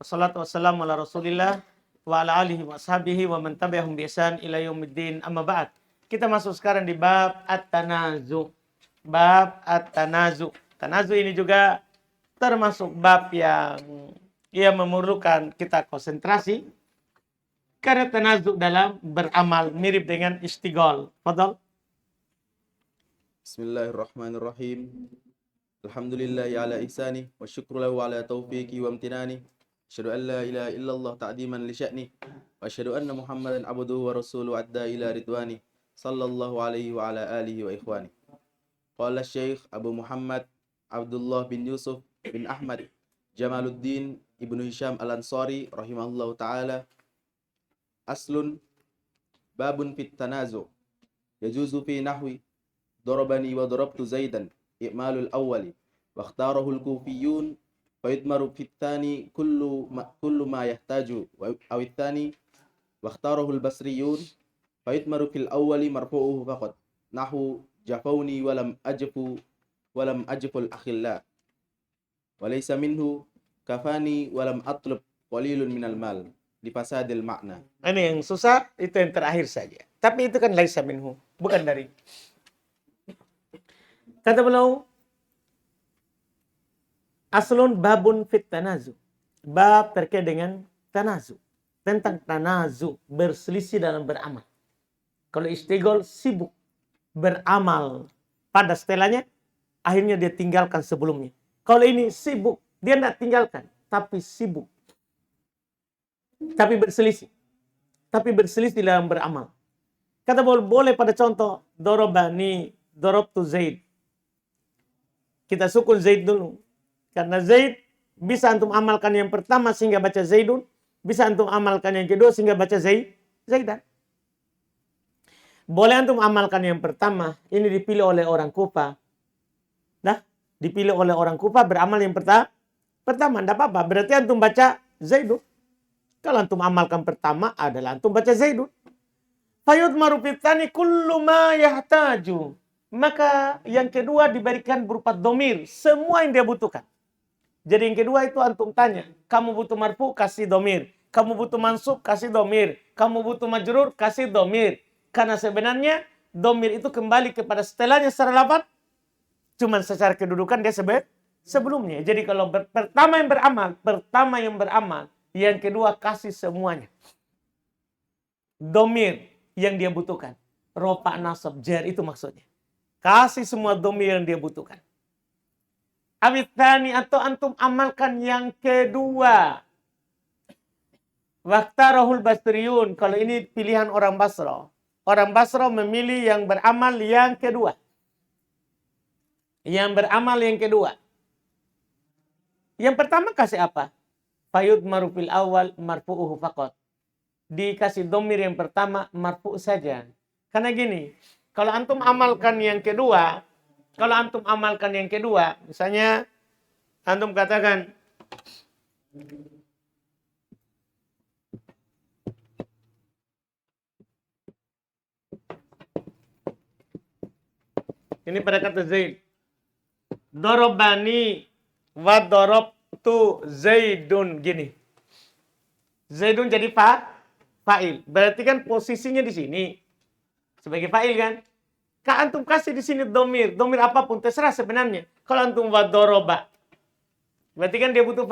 wassalatu wassalamu ala Rasulillah wa ala alihi wa sahbihi wa man tabi'ahum bi ihsan ila yaumiddin. Amma ba'd. Kita masuk sekarang di bab at-tanazu. Bab at-tanazu. Tanazu ini juga termasuk bab yang memerlukan kita konsentrasi karena tanazu dalam beramal mirip dengan istighol. Fadhal. Bismillahirrahmanirrahim. Alhamdulillahi ala ihsani wa syukru lahu ala taufiqi wa amtinani. Asyhadu an la ilaha illallah ta'diman li sya'ni wa asyhadu anna Muhammadan abduhu wa rasuluhu adda ila ridwani sallallahu alaihi wa ala alihi wa ikhwani. Qala Syekh Abu Muhammad Abdullah bin Yusuf bin Ahmad Jamaluddin Ibnu Hisham Al-Ansari rahimahullahu taala, aslun babun fit tanazu yajuzu fi nahwi darabani wa darabtu zaidan i'malul awwali wa ikhtarahu al-kufiyun fa yudmaru fit thani kullu ma yahtaju aw its-tsani wa ikhtarahu al-basriyun fa yudmaru fil awwali marfu'uhu faqat nahu jafawni wa lam ajful akhilla wa laysa minhu kafani wa lam atlub qalilun minal mal di fasadil makna. Ini yang susah, itu yang terakhir saja. Tapi itu kan laisa minhu, bukan dari. Kata beliau, aslun babun fit tanazu. Bab terkait dengan tanazu. Tentang tanazu, berselisih dalam beramal. Kalau istighol sibuk beramal pada setelahnya, akhirnya dia tinggalkan sebelumnya. Kalau ini sibuk, dia tidak tinggalkan, tapi sibuk. Tapi berselisih. Tapi berselisih dalam beramal. Kata boleh pada contoh, dorobani, dorobtu Zaid. Kita sukun Zaid dulu. Karena Zaid bisa antum amalkan yang pertama sehingga baca Zaidun. Bisa antum amalkan yang kedua sehingga baca Zaidan. Boleh antum amalkan yang pertama. Ini dipilih oleh orang Kufa. Nah, dipilih oleh orang Kufa beramal yang pertama. Tidak apa-apa. Berarti antum baca Zaidun. Kalau antum amalkan pertama adalah antum baca Zaidun. Fayudmaru fitani kullu ma yahtaju. Maka yang kedua diberikan berupa domir. Semua yang dia butuhkan. Jadi yang kedua itu antum tanya. Kamu butuh marfu, kasih domir. Kamu butuh mansub, kasih domir. Kamu butuh majrur, kasih domir. Karena sebenarnya domir itu kembali kepada setelahnya secara lafaz. Cuman secara kedudukan dia sebelumnya. Jadi kalau pertama yang beramal. Yang kedua kasih semuanya. Domir yang dia butuhkan. Rofa, nasab, jar itu maksudnya. Kasih semua domir yang dia butuhkan. Awithani atau antum amalkan yang kedua. Waqtarahul basriyun. Kalau ini pilihan orang Basra. Orang Basra memilih yang beramal yang kedua. Yang beramal yang kedua. Yang pertama kasih apa? Fayud marufil awal marfu'uhu faqat. Dikasih domir yang pertama marfu' saja. Karena gini. Kalau antum amalkan yang kedua, misalnya antum katakan ini pada kata Zaid. Dorobani wa dorobtu Zaidun gini. Zaidun jadi fa'il. Berarti kan posisinya di sini sebagai fa'il kan? Antum kasih di sini domir apapun terserah sebenarnya. Kalau antum wa doroba, berarti kan dia butuh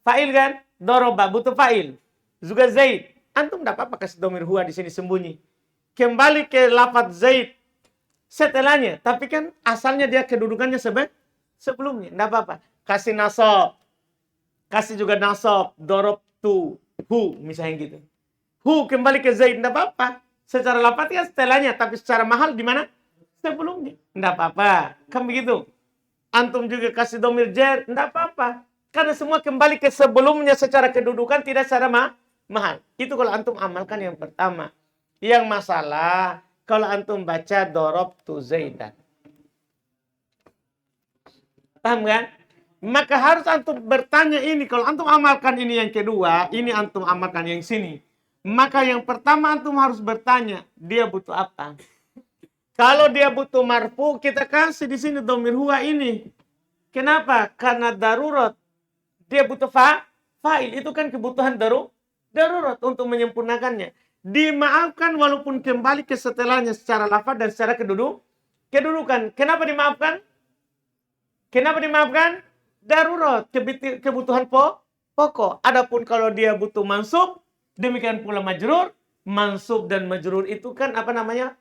fa'il kan? Doroba butuh fa'il. Juga Zaid, antum tidak apa-apa kasih domir huwa di sini sembunyi. Kembali ke lafaz Zaid setelahnya, tapi kan asalnya dia kedudukannya sebelumnya, tidak apa-apa. Kasih nasab, kasih juga nasab, dorob tu hu misalnya gitu. Hu kembali ke Zaid, tidak apa-apa. Secara lafaz ya setelahnya, tapi secara mahal di mana? Sebelumnya. Tidak apa-apa. Kan begitu. Antum juga kasih domir jar, tidak apa-apa. Karena semua kembali ke sebelumnya secara kedudukan, tidak secara mahal. Itu kalau antum amalkan yang pertama. Yang masalah, kalau antum baca dorobtu Zaidan. Paham kan? Maka harus antum bertanya ini. Kalau antum amalkan ini yang kedua, ini antum amalkan yang sini. Maka yang pertama antum harus bertanya, dia butuh apa? Kalau dia butuh marfu, kita kasih di sini domir huwa ini. Kenapa? Karena darurat. Dia butuh fa'il itu kan kebutuhan darurat untuk menyempurnakannya. Dimaafkan walaupun kembali ke setelahnya secara lafaz dan secara kedudukan. Kenapa dimaafkan? Kenapa dimaafkan? Darurat, kebutuhan pokok. Adapun kalau dia butuh mansub, demikian pula majrur. Mansub dan majrur itu kan apa namanya?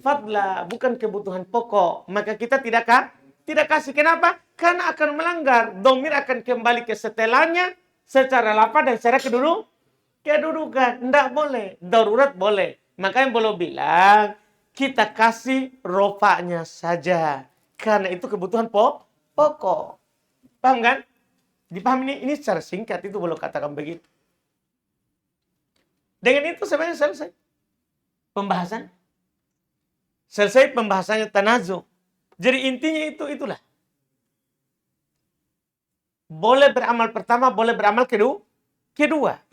Fadla, bukan kebutuhan pokok. Maka kita tidak kasih. Kenapa? Karena akan melanggar. Domir akan kembali ke setelahnya secara lafaz dan secara kedudukan. Tidak boleh. Darurat boleh. Makanya boleh bilang, kita kasih rofaknya saja. Karena itu kebutuhan pokok. Paham kan? Dipahami ini secara singkat itu boleh katakan begitu. Dengan itu sebenarnya selesai pembahasan. Selesai pembahasannya tanazu. Jadi intinya itulah. Boleh beramal pertama, boleh beramal kedua.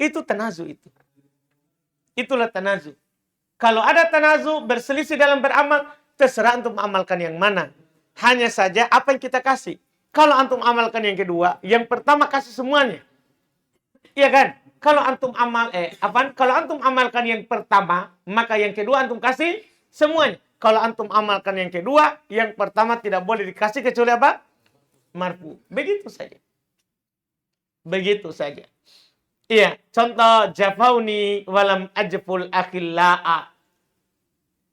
Itu tanazu itu. Itulah tanazu. Kalau ada tanazu berselisih dalam beramal, terserah untuk mengamalkan yang mana. Hanya saja apa yang kita kasih. Kalau antum amalkan yang kedua, yang pertama kasih semuanya. Iya kan? Kalau antum amalkan yang pertama, maka yang kedua antum kasih semuanya. Kalau antum amalkan yang kedua, yang pertama tidak boleh dikasih kecuali apa? Marfu. Begitu saja. Begitu saja. Iya, contoh jafauni walam ajful akhilla'a.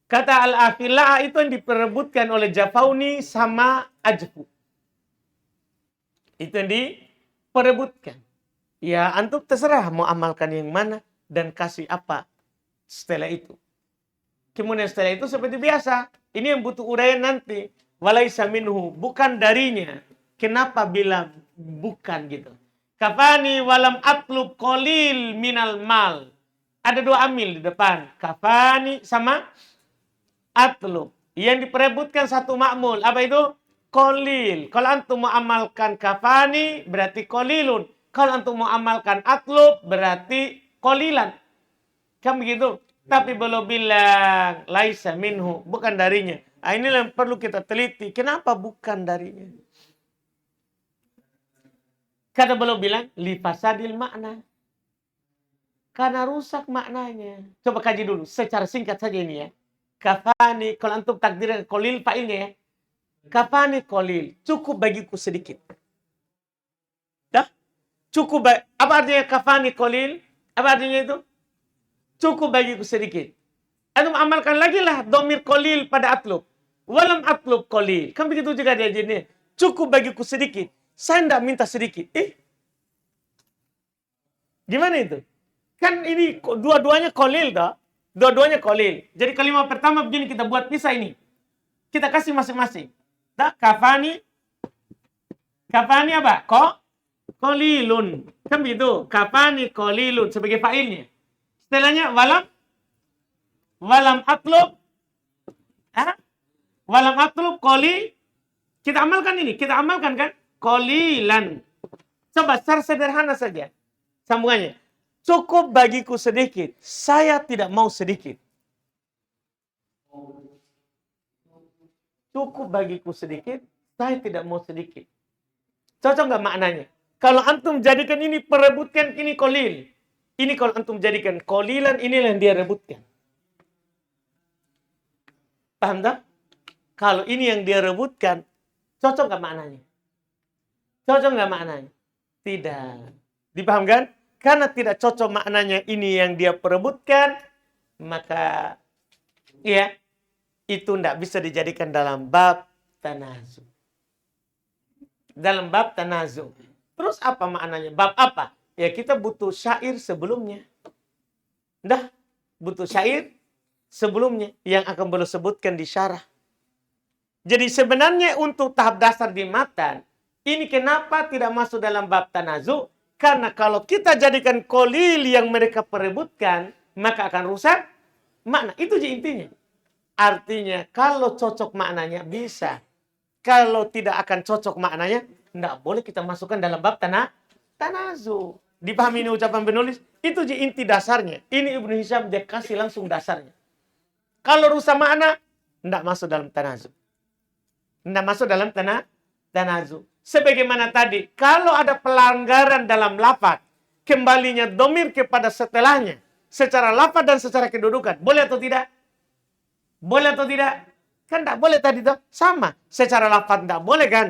Kata al-akhilla'a itu yang diperebutkan oleh jafauni sama ajfu. Itu yang diperebutkan. Ya, antum terserah mau amalkan yang mana dan kasih apa setelah itu. Kemudian setelah itu seperti biasa. Ini yang butuh uraian nanti. Walaisa minhu, bukan darinya. Kenapa bilang bukan gitu? Kafani walam atlub qalil minal mal. Ada dua amil di depan. Kafani sama atlub. Yang diperebutkan satu ma'mul. Apa itu? Qalil. Kalau antum mau amalkan kafani berarti qalilun. Kalau antum mau amalkan atlub berarti qalilan. Kan begitu? Tapi belum bilang laisa minhu, bukan darinya. Nah, inilah yang perlu kita teliti. Kenapa bukan darinya? Karena belum bilang li fasadil makna. Karena rusak maknanya. Coba kaji dulu secara singkat saja ini ya. Kafani, kalau antum takdiran qalil fa'ilnya ya. Kafani qalil, cukup bagiku sedikit. Dah? Cukup apa artinya kafani qalil? Apa artinya itu? Cukup bagiku sedikit. Antum amalkan lagi lah domir qalil pada atlub. Walam atlub qalil. Kan begitu juga dia jenisnya. Cukup bagiku sedikit. Saya tidak minta sedikit. Gimana itu? Kan ini dua-duanya qalil dah. Dua-duanya qalil. Jadi kalimat pertama begini kita buat pisah ini. Kita kasih masing-masing. Dah, kafani apa? Qalilun. Kan begitu. Kafani qalilun sebagai fa'ilnya. Setelahnya walam atlub. Walam atlub qali. Kita amalkan ini. Kita amalkan kan? Qalilan. Coba secara sederhana saja. Sambungannya. Cukup bagiku sedikit. Saya tidak mau sedikit. Cukup bagiku sedikit. Saya tidak mau sedikit. Cocok nggak maknanya? Kalau antum jadikan ini perebutkan ini qalil. Ini kalau antum jadikan qalilan, inilah yang dia rebutkan. Paham tak? Kalau ini yang dia rebutkan, cocok nggak maknanya? Cocok nggak maknanya? Tidak. Dipahamkan? Karena tidak cocok maknanya ini yang dia perebutkan, maka ya itu tidak bisa dijadikan dalam bab tanazu. Dalam bab tanazu. Terus apa maknanya? Bab apa? Ya kita butuh syair sebelumnya. Dah, butuh syair sebelumnya yang akan boleh sebutkan di syarah. Jadi sebenarnya untuk tahap dasar di matan, ini kenapa tidak masuk dalam bab tanazu? Karena kalau kita jadikan qalil yang mereka perebutkan, maka akan rusak makna. Itu je intinya. Artinya kalau cocok maknanya bisa. Kalau tidak akan cocok maknanya, tidak boleh kita masukkan dalam bab tanazu. Dipahami ini ucapan penulis? Itu je inti dasarnya. Ini Ibnu Hisham dia kasih langsung dasarnya. Kalau rusak makna, tidak masuk dalam tanazu. Tidak masuk dalam tanazu. Sebagaimana tadi, kalau ada pelanggaran dalam lafaz, kembalinya domir kepada setelahnya, secara lafaz dan secara kedudukan. Boleh atau tidak? Boleh atau tidak? Kan tidak boleh tadi tuh. Sama. Secara lafaz tidak boleh kan?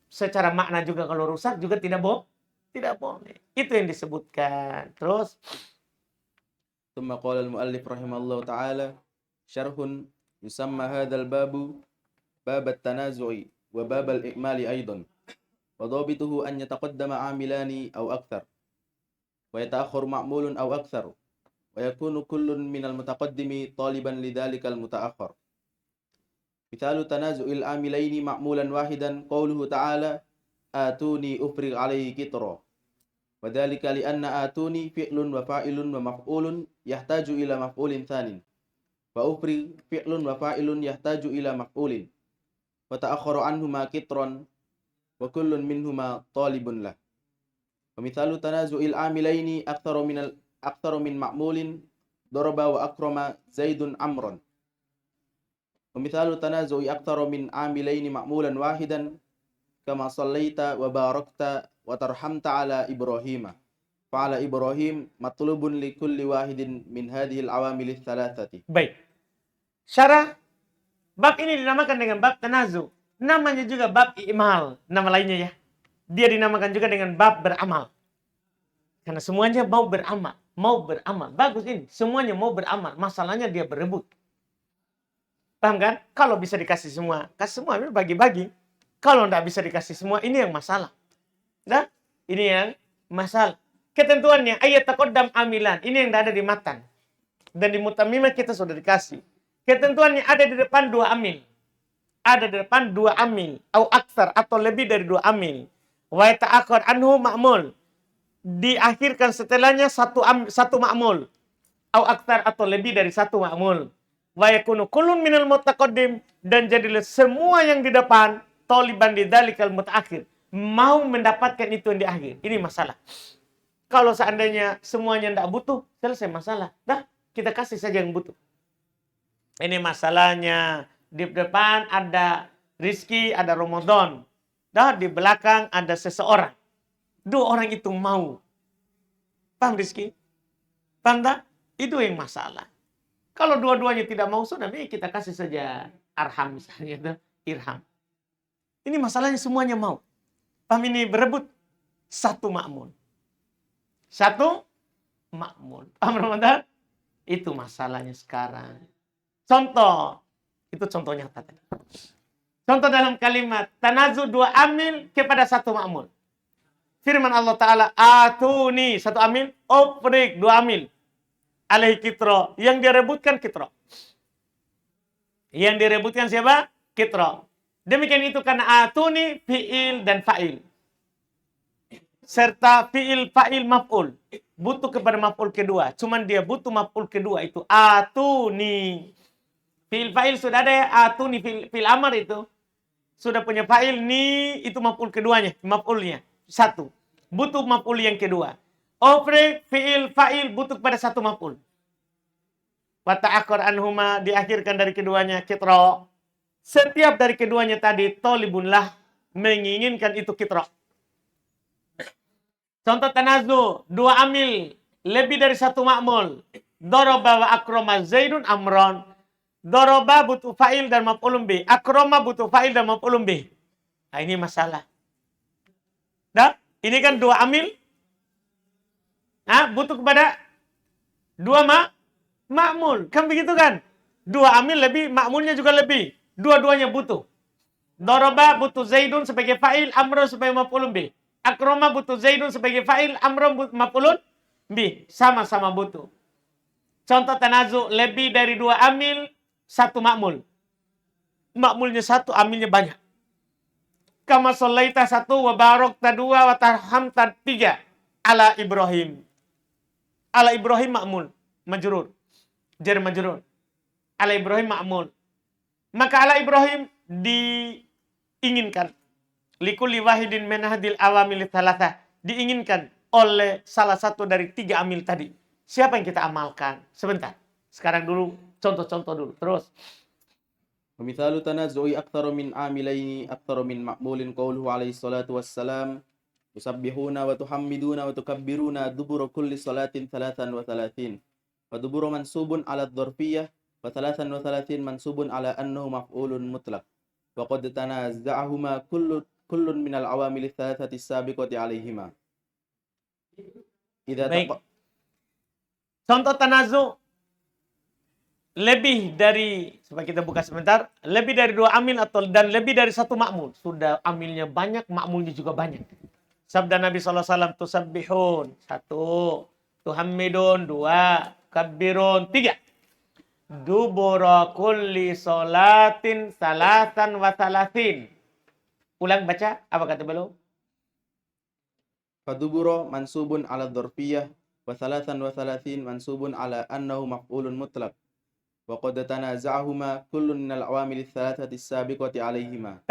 Secara makna juga kalau rusak juga tidak boleh. Tidak boleh. Itu yang disebutkan. Terus. ثم قال المؤلف رحمه الله تعالى شرح يسمى هذا الباب باب التنازع وباب الإكمال أيضا وضابطه أن يتقدم عاملان أو أكثر ويتأخر معمول أو أكثر ويكون كل من المتقدم طالبا لذلك المتأخر. مثال تنازع العاملين معمولا واحدا قوله تعالى آتوني أفرغ عليه كترا، وذلك لأن آتوني فعل وفاعل ومفعول يحتاج إلى مفعول ثاني، وأفرغ فعل وفاعل يحتاج إلى مفعول، وتأخر عنهما كترا وكل منهما طالب له. ومثال تنازع العاملين أكثر من معمول ضرب وأكرم زيد عمرا. ومثال تنازع أكثر من عاملين معمولا واحدا كما صليت وباركت وترحمت على إبراهيم، فعلى إبراهيم مطلوب لكل واحد من هذه العوامل الثلاثة. Baik. Syarah bab ini dinamakan dengan bab tanazu. Namanya juga bab i'mal. Nama lainnya ya. Dia dinamakan juga dengan bab beramal. Karena semuanya mau beramal. Mau beramal. Bagus ini. Semuanya mau beramal. Masalahnya dia berebut. Paham kan? Kalau bisa dikasih semua. Kasih semua. Bagi-bagi. Kalau tidak bisa dikasih semua. Ini yang masalah. Nah, ini yang masalah. Ketentuannya. Ayat taqaddam amilan. Ini yang tidak ada di matan. Dan di mutamimah kita sudah dikasih. Ketentuannya ada di depan dua amil. Ada di depan dua amil. Atau aksar. Atau lebih dari dua amil. Wa ta'akhir anhu ma'mul. Diakhirkan setelahnya satu ma'mul. Atau aksar atau lebih dari satu ma'mul. Wa yakunu kullun minal mutaqaddim. Dan jadilah semua yang di depan. Taliban lidzalikal mutaakhir. Mau mendapatkan itu yang di akhir. Ini masalah. Kalau seandainya semuanya tidak butuh. Selesai masalah. Dah, kita kasih saja yang butuh. Ini masalahnya. Di depan ada Rizki, ada Ramadan. Dah, di belakang ada seseorang. Dua orang itu mau. Paham Rizki? Paham tak? Itu yang masalah. Kalau dua-duanya tidak mau, sudah kita kasih saja arham misalnya. Itu, irham. Ini masalahnya semuanya mau. Paham ini berebut. Satu makmul. Satu makmul. Paham Ramadan? Itu masalahnya sekarang. Contoh. Itu contoh nyata tadi. Contoh dalam kalimat. Tanazu dua amil kepada satu makmul. Firman Allah Ta'ala. Atuni. Satu amil. Ofrik. Dua amil. Alaihi kitro. Yang direbutkan kitro. Yang direbutkan siapa? Kitro. Demikian itu karena atuni fi'il dan fa'il. Serta fi'il, fa'il, maf'ul. Butuh kepada maf'ul kedua. Cuman dia butuh maf'ul kedua itu. Atuni. Fi'il, fa'il sudah ada ya. Atuni, fi'il amar itu. Sudah punya fa'il, ni itu maf'ul keduanya. Maf'ulnya. Satu. Butuh maf'ul yang kedua. Ofre, fi'il, fa'il butuh kepada satu maf'ul. Wa ta'akhir anhuma diakhirkan dari keduanya. Kitro. Setiap dari keduanya tadi tolibunlah menginginkan itu kitro. Contoh tanazu, dua amil, lebih dari satu makmul. Doroba wa akroma zaidun amron. Doroba butuh fa'il dan maf'ulun bih. Akroma butuh fa'il dan maf'ulun bih. Nah, ini masalah. Dah, ini kan dua amil. Nah, butuh kepada dua makmul. Kan begitu kan? Dua amil lebih, makmulnya juga lebih. Dua-duanya butuh. Doroba butuh Zaidun sebagai fa'il, Amrun sebagai maf'ulun bih. Akroma butuh Zaidun sebagai fa'il, Amrun maf'ulun bih. Sama-sama butuh. Contoh tanazu, lebih dari dua amil, satu makmul. Makmulnya satu, amilnya banyak. Kama sholaita satu, wa barokta dua, wa tarhamta tiga. Ala Ibrahim. Ala Ibrahim makmul. Majrur. Jar majrur. Ala Ibrahim makmul. Maka ala Ibrahim diinginkan. Likulli wahidin min hadil awamil thalatha. Diinginkan oleh salah satu dari tiga amil tadi. Siapa yang kita amalkan? Sebentar. Sekarang dulu, contoh-contoh dulu. Terus. ومثال تنازع أكثر من عاملين أكثر من مقبول قوله عليه الصلاة والسلام تسبحون وتحمدون وتكبرون دبر كل صلاة 33 ودبر منصوب على الظرفية و33 منصوب على أنه مفعول مطلق وقد تنازعهما كل من العوامل الثلاثة السابقة عليهما إذا Baik. Contoh tanazu lebih dari, coba kita buka sebentar, lebih dari 2 amil dan lebih dari 1 makmul. Sudah amilnya banyak, makmulnya juga banyak. Sabda Nabi SAW, tusabbihun, 1, tuhammidun, 2, kabbirun, 3. Dubura kulli solatin salatan wa salatin. Ulang baca, apa kata beliau? فدبر منصوب على الظرفية و33 منصوب على أنه مفعول مطلق وقد تنازعهما كل من العوامل الثلاثة السابقة عليهما.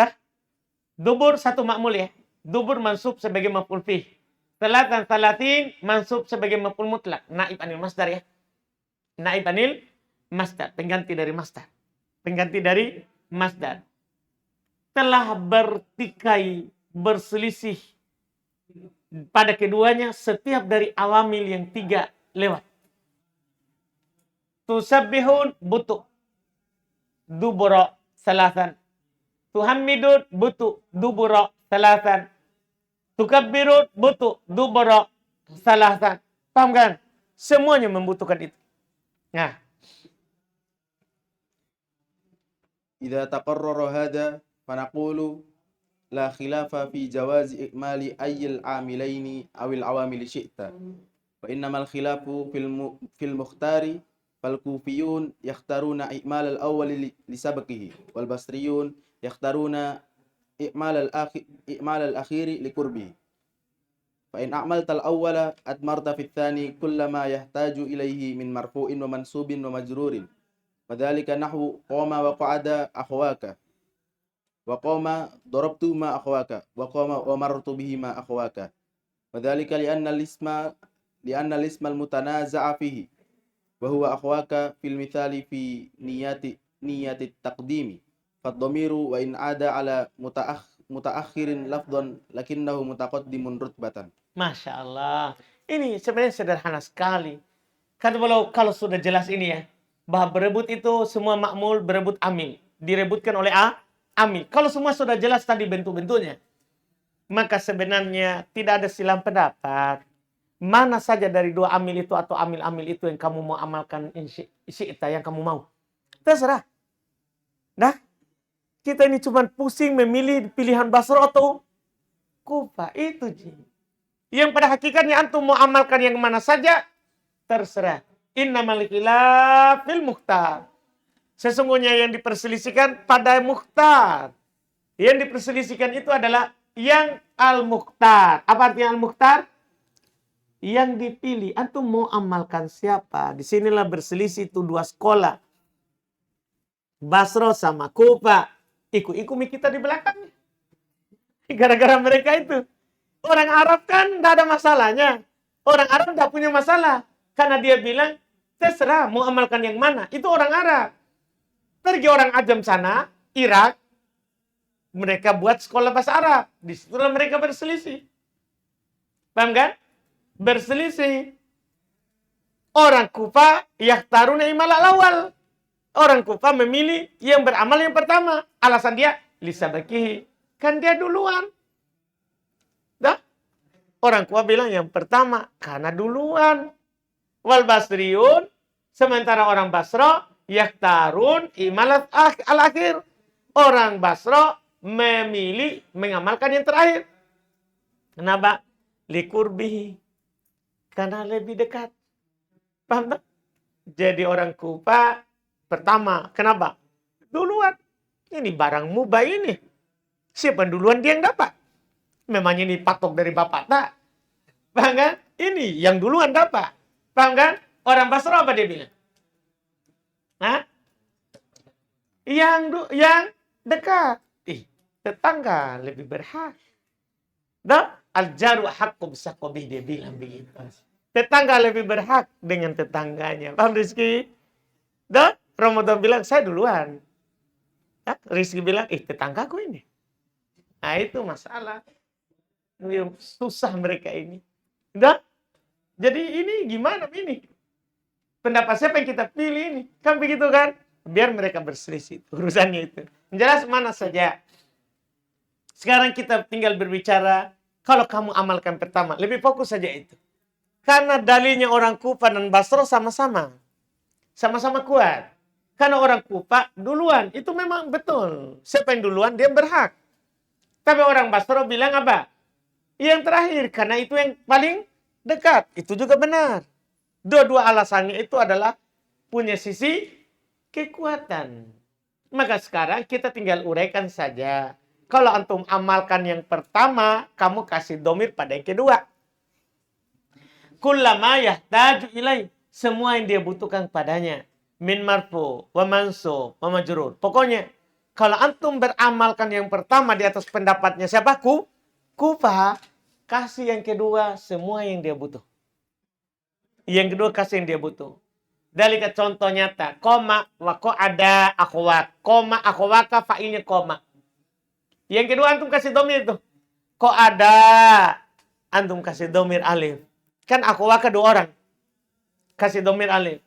Dubur 1 makmul ya. Dubur mansub sebagai maf'ul fih. Salatan salatin mansub sebagai maf'ul mutlak. Naib anil masdar ya. Naib anil masdar. Pengganti dari masdar. Pengganti dari masdar. Telah bertikai, berselisih pada keduanya setiap dari awamil yang 3 lewat. Tusabbihun butuh. Dubura salasan. Tuhammidun butuh. Dubura salasan. Tukabbirun butuh. Dubura salasan. Paham kan? Semuanya membutuhkan itu. Nah. إذا تقرر هذا فنقول لا خلاف في جواز إكمال أي العاملين أو العوامل شئت وإنما الخلاف في المختار فالكوفيون يختارون إكمال الأول لسبقه والبصريون يختارون إكمال الأخير لقربه فإن أعملت الأول أدمرت في الثاني كل ما يحتاج إليه من مرفوع ومنصوب ومجرور وذلك نحو قام وقعد أخواك وقام ضربت ما أخواك وقام ومررت به ما أخواك وذلك لأن الاسم المتنازع فيه وهو أخواك في المثال في نية التقديم فالضمير وإن عاد على متأخر لفظا لكنه متقدم رتبة. Masya Allah. Ini sebenarnya sederhana sekali. Kata beliau, kalau sudah jelas ini ya, bahwa berebut itu semua makmul berebut amil. Direbutkan oleh amil. Kalau semua sudah jelas tadi bentuk-bentuknya, maka sebenarnya tidak ada silang pendapat. Mana saja dari 2 amil itu atau amil-amil itu yang kamu mau amalkan syi'ta yang kamu mau. Terserah. Nah, kita ini cuma pusing memilih pilihan Basra atau Kufa. Itu Ji. Yang pada hakikatnya antum mau amalkan yang mana saja, terserah. Innamal khilafil mukhtar. Sesungguhnya yang diperselisihkan pada mukhtar. Yang diperselisihkan itu adalah yang al-mukhtar. Apa artinya al-mukhtar? Yang dipilih. Antum mau amalkan siapa? Disinilah berselisih itu 2 sekolah. Basra sama Kufa. Ikut-ikut kita di belakangnya. Gara-gara mereka itu. Orang Arab kan tidak ada masalahnya. Orang Arab tidak punya masalah. Karena dia bilang, terserah mau amalkan yang mana. Itu orang Arab. Pergi orang Ajam sana, Irak, mereka buat sekolah bahasa Arab. Di situlah mereka berselisih. Paham kan? Berselisih. Orang Kufa yakhtaruna imalal awal. Orang Kufa memilih yang beramal yang pertama. Alasan dia, lisabakihi. Kan dia duluan. Dah? Orang Kufa bilang yang pertama, karena duluan. Wal Basriyun, sementara orang Basra, yakhtarun imalat al-akhir. Orang Basra memilih mengamalkan yang terakhir. Kenapa? Likurbihi. Karena lebih dekat. Paham tak? Jadi orang Kufa pertama. Kenapa? Duluan. Ini barang mubah ini. Siapa yang duluan dia yang dapat. Memangnya ini patok dari bapak tak? Paham kan? Ini yang duluan dapat. Paham kan? Orang Basra apa dia bilang? Hah? Yang dekat. Tetangga lebih berhak. Dah? Al-jaru haqqu bisaqobih, dia bilang begitu. Tetangga lebih berhak dengan tetangganya. Paham Rizki? Dah? Ramadan bilang, saya duluan. Rizki bilang, tetanggaku ini. Nah itu masalah. Susah mereka ini. Udah? Jadi ini gimana ini? Pendapat siapa yang kita pilih ini? Kan begitu kan? Biar mereka berselisih. Urusannya itu. Jelas mana saja. Sekarang kita tinggal berbicara. Kalau kamu amalkan pertama. Lebih fokus saja itu. Karena dalilnya orang Kufa dan Basra sama-sama. Sama-sama kuat. Karena orang Kufa duluan. Itu memang betul. Siapa yang duluan dia berhak. Tapi orang Basra bilang apa? Yang terakhir. Karena itu yang paling dekat. Itu juga benar. Dua-dua alasannya itu adalah punya sisi kekuatan. Maka sekarang kita tinggal uraikan saja. Kalau antum amalkan yang pertama, kamu kasih domir pada yang kedua. Kullama yahtaju ilai. Semua yang dia butuhkan padanya. Min marfu, wa mansub, wa majrur. Pokoknya, kalau antum beramalkan yang pertama di atas pendapatnya siapa? Kufa. Kasih yang kedua semua yang dia butuh. Yang kedua kasih yang dia butuh. Dalika contoh nyata. Koma wa ada akhwat. Koma akhwaka fa'ilnya koma. Yang kedua antum kasih domir itu. Ada. Antum kasih domir alif. Kan akhwaka 2 orang. Kasih domir alif.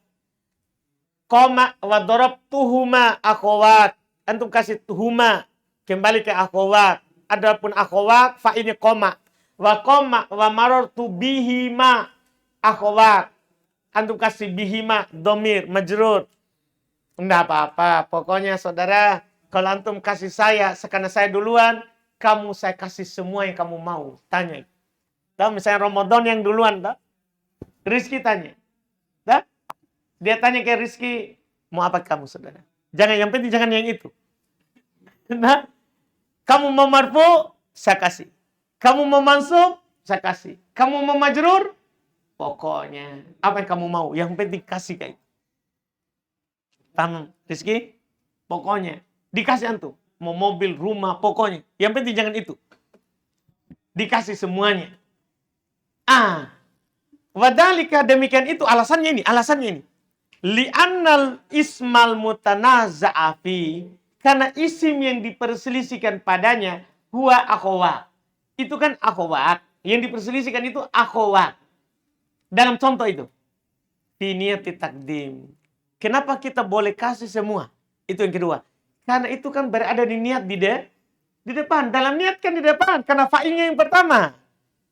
Koma wa darabtuhuma akhwat. Antum kasih tuhuma. Kembali ke akhwat. Adapun akhwat fa'ilnya koma. Wa marartu bihima akhwat. Antum kasih bihima, domir, majrur. Enggak apa-apa. Pokoknya saudara, kalau antum kasih saya, karena saya duluan, kamu saya kasih semua yang kamu mau. Tanya. Tahu misalnya Ramadan yang duluan, tak? Rizki tanya. Tak? Dia tanya ke Rizki, mau apa kamu saudara? Jangan, yang penting jangan yang itu. Nah, kamu mau marfu, saya kasih. Kamu mau mansub, saya kasih. Kamu mau majrur, pokoknya, apa yang kamu mau? Yang penting kasih kayak itu. Paham, Rizki? Pokoknya, dikasih antum. Mau mobil, rumah, pokoknya. Yang penting jangan itu. Dikasih semuanya. Wadhalika demikian itu alasannya ini. Li'annal ismal mutanaza'afi. Karena isim yang diperselisihkan padanya, huwa akhwat. Itu kan akhwat. Yang diperselisihkan itu akhwat. Dalam contoh itu. Fi niyati takdim. Kenapa kita boleh kasih semua? Itu yang kedua. Karena itu kan berada di niat di depan. Dalam niat kan di depan. Karena fa'ilnya yang pertama.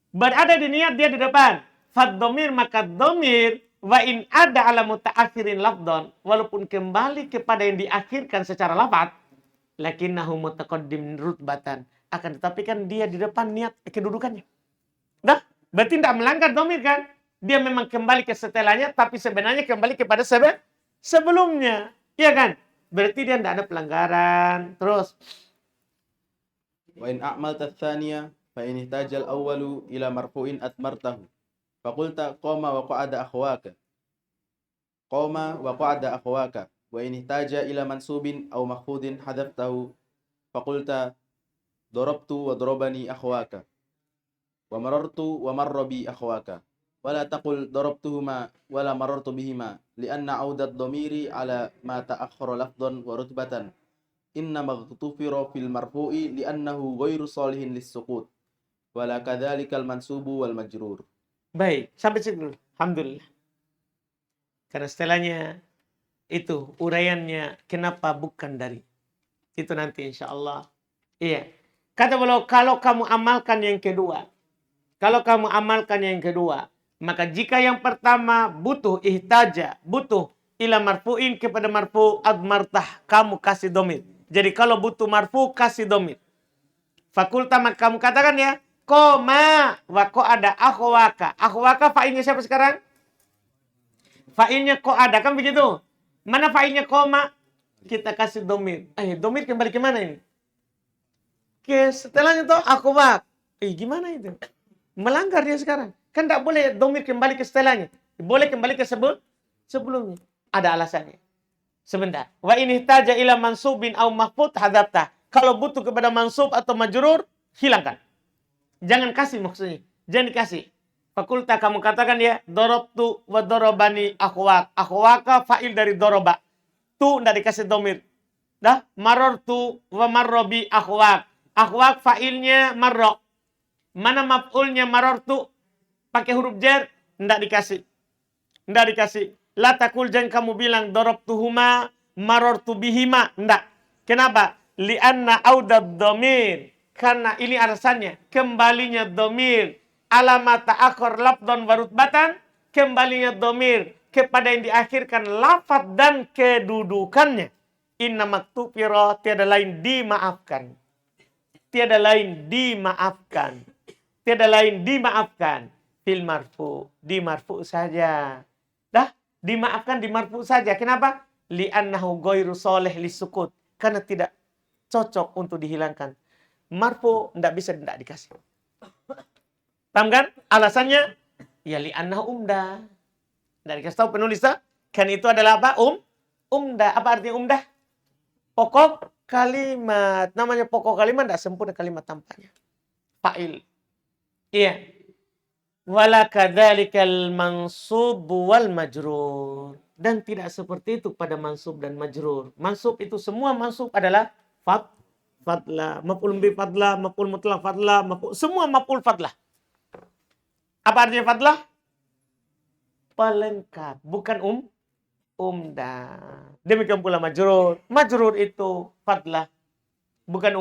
Berada di niat dia di depan. Fad-domir maka domir. Wa in ada ala muta'akhirin lafdon. Walaupun kembali kepada yang diakhirkan secara lafad. Lakinnahu mutaqaddim rutbatan. Akan tetapi kan dia di depan niat kedudukannya. Dah, berarti tidak melanggar domir kan? Dia memang kembali ke setelahnya, tapi sebenarnya kembali kepada sebelumnya. Iya kan? Berarti dia tidak ada pelanggaran. Terus. Wa in a'malta tsaniya fa in ihtajal awwalu ila marfu'in atmartahu. Faqulta qama wa qa'ada akhwaka. Qama wa qa'ada akhwaka. Wa in ihtaja ila mansubin aw mahfudin hadaftahu. Faqulta darabtu wa darabani akhwaka. Wa marartu wa marra bi akhwaka. Wala taqul darabtuhuma wala marartu bihima lianna audat dhamiri ala ma ta'akhkhara lafdhan wa rutbatan inna maghtufira fil marfu'i liannahu ghairu salihin lis-suqut wala kadzalikal mansubu wal majrur. Baik, sampai situ dulu. Alhamdulillah. Karena setelahnya itu uraiannya kenapa bukan dari. Itu nanti insyaallah. Iya. Kata beliau kalau kamu amalkan yang kedua. Maka jika yang pertama butuh ihtaja, butuh ila marfu'in kepada marfu' admartah, kamu kasih domir. Jadi kalau butuh marfu' kasih domir. Fakulta maka kamu katakan ya, koma wa ada akhwaka. Akhwaka fa'ilnya siapa sekarang? Fa'ilnya ada kan begitu? Mana fa'ilnya koma? Kita kasih domir. Domir kembali ke mana ini? Ke setelahnya tuh akhwak. Gimana itu? Melanggar dia sekarang. Kan tidak boleh domir kembali ke setelahnya. Boleh kembali ke sebelumnya. Ada alasannya. Sebentar. Wa ini ihtaja ila mansubin au mahfud hadapta. Kalau butuh kepada mansub atau majrur, hilangkan. Jangan kasih maksudnya. Jangan dikasih. Fakulta kamu katakan ya, darabtu wa darabani akhwak. Akhwaka fa'il dari daraba. Tu tidak dikasih domir. Dah, marartu wa marrobi akhwak. Akhwak fa'ilnya marro. Mana maf'ulnya marartu? Pakai huruf jar, enggak dikasih. Enggak dikasih. La takul jangan kamu bilang darabtuhuma marartu bihima. Enggak. Kenapa? Li'anna audad dhamir. Karena ini alasannya. Kembalinya dhamir. Alamata akhor labdon warutbatan. Kembalinya dhamir kepada yang diakhirkan lafaz dan kedudukannya. Inna maktufiro tiada lain dimaafkan. Tiada lain dimaafkan. Tiada lain dimaafkan. Fil marfu. Di marfu saja. Dah, dimaafkan di marfu saja. Kenapa? Li'annahu ghairu soleh lisukut. Karena tidak cocok untuk dihilangkan. Marfu tidak bisa tidak dikasih. Paham kan? Alasannya? Ya li'annahu umdah. Tidak dikasih tahu penulis. Kan itu adalah apa? Umdah. Apa artinya umdah? Pokok kalimat. Namanya pokok kalimat tidak sempurna kalimat tanpanya. Fa'il. Iya. Wala kadzalikal mansub wal majrur. Dan tidak seperti itu pada mansub dan majrur. Mansub itu semua mansub adalah fadlah. Maf'ul bi fadlah, maf'ul mutlaq fadlah, semua maf'ul fadlah. Apa artinya fadlah? Pelengkap. Bukan umdah. Demikian pula majrur. Majrur itu fadlah. Bukan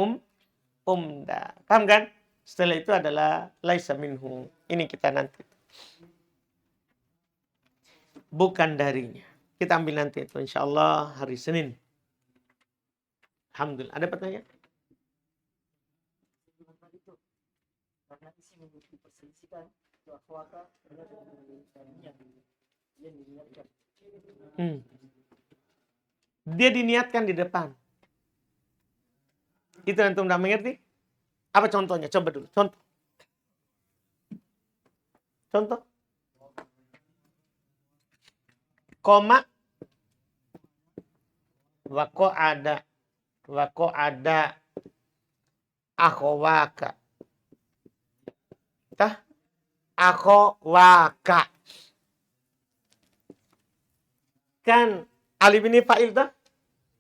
umdah. Paham kan? Setelah itu adalah laisa minhu. Ini kita nanti. Bukan darinya. Kita ambil nanti itu insyaallah hari Senin. Alhamdulillah. Ada pertanyaan? Dia diniatkan di depan. Itu antum tidak mengerti? Apa contohnya? Coba dulu. Contoh. Koma. Wako ada. Akhwaka. Tah? Akhwaka. Kan alif ini fa'il tah?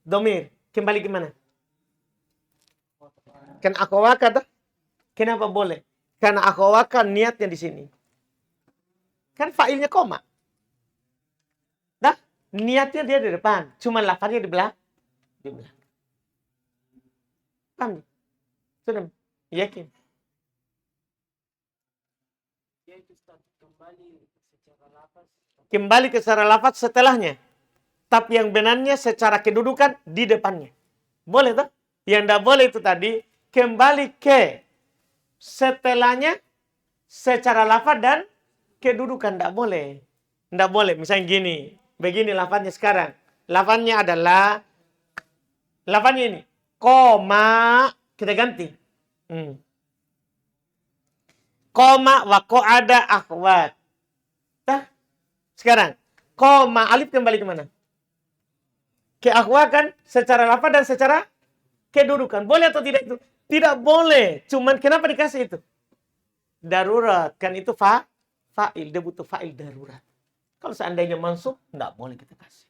Domir. Kembali ke mana? Kan akhwaka tah? Kenapa boleh? Karena akhwaka niatnya di sini. Kan fa'ilnya koma. Dah? Niatnya dia di depan. Cuma lafaznya di belakang. Paham? Sudah yakin? Kembali ke secara lafaz setelahnya. Tapi yang benarnya secara kedudukan di depannya. Boleh tak? Yang tidak boleh itu tadi. Kembali ke setelahnya secara lafaz dan kedudukan. Tidak boleh. Tidak boleh. Misalnya gini. Begini lafaznya sekarang. Lafaznya adalah. Lafaznya ini. Koma. Kita ganti. Koma wa ada akhwat. Tah? Sekarang. Koma alif kembali ke mana? Ke akhwat kan secara lafaz dan secara kedudukan. Boleh atau tidak itu? Tidak boleh. Cuman kenapa dikasih itu? Darurat. Kan itu fa'il. Dia butuh fa'il darurat. Kalau seandainya mansub, tidak boleh kita kasih.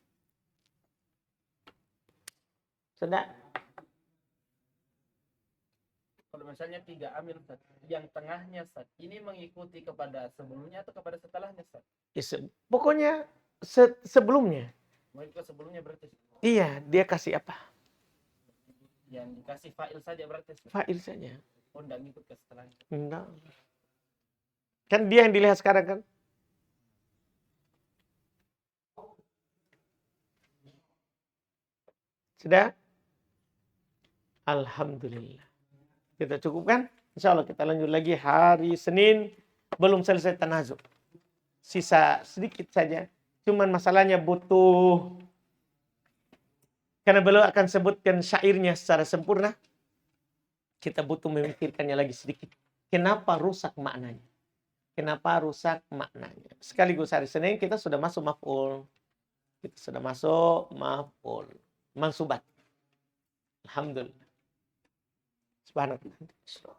Sudah? Kalau misalnya 3 amil, Ustaz, yang tengahnya, Ustaz, ini mengikuti kepada sebelumnya atau kepada setelahnya, Ustaz? Pokoknya sebelumnya. Mengikuti sebelumnya berarti? Iya, dia kasih apa? Yang dikasih fa'il saja berarti? Ustaz? Fa'il saja. Oh, tidak ngikut ke setelahnya? Enggak. Kan dia yang dilihat sekarang kan? Sudah? Alhamdulillah. Kita cukupkan? Insya Allah kita lanjut lagi hari Senin. Belum selesai tanazuk. Sisa sedikit saja. Cuman masalahnya butuh. Karena beliau akan sebutkan syairnya secara sempurna. Kita butuh memikirkannya lagi sedikit. Kenapa rusak maknanya? Kenapa rusak maknanya? Sekaligus hari Senin kita sudah masuk maf'ul. Kita sudah masuk maf'ul. Mansubat. Alhamdulillah. Subhanallah.